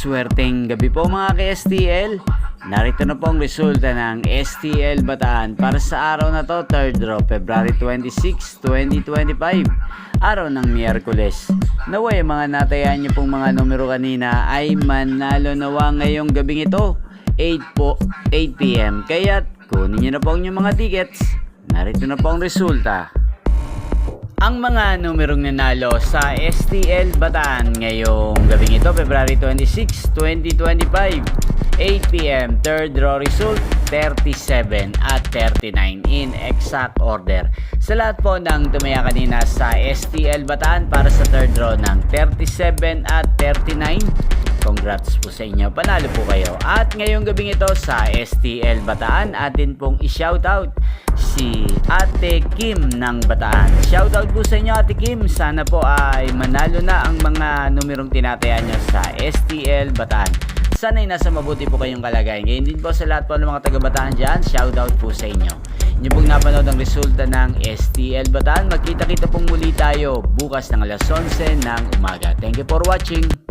Maswerteng gabi po mga ka-STL. Narito na po ang resulta ng STL Bataan para sa araw na to, 3rd draw, February 26, 2025. Araw ng Miyerkules. Naway mga natayan niyo pong mga numero kanina ay manalo nawa ngayong gabing ito, 8 p.m. Kaya't kunin niyo na po ang inyong mga tickets. Narito na po ang resulta. Ang mga numerong nanalo sa STL Bataan ngayong gabing ito, February 26, 2025, 8 p.m. Third draw result, 37 at 39 in exact order. Sa lahat po ng tumaya kanina sa STL Bataan para sa third draw ng 37 at 39, congrats po sa inyo, panalo po kayo. At ngayong gabing ito sa STL Bataan, atin pong i-shoutout si Ate Kim ng Bataan. Shoutout po sa inyo Ate Kim, sana po ay manalo na ang mga numerong tinatayan nyo sa STL Bataan. Sana'y nasa mabuti po kayong kalagayan. Ngayon din po sa lahat po ng mga taga-Bataan dyan, shoutout po sa inyo. Inyo pong napanood ang resulta ng STL Bataan. Magkita-kita pong muli tayo bukas ng alas 11 ng umaga. Thank you for watching.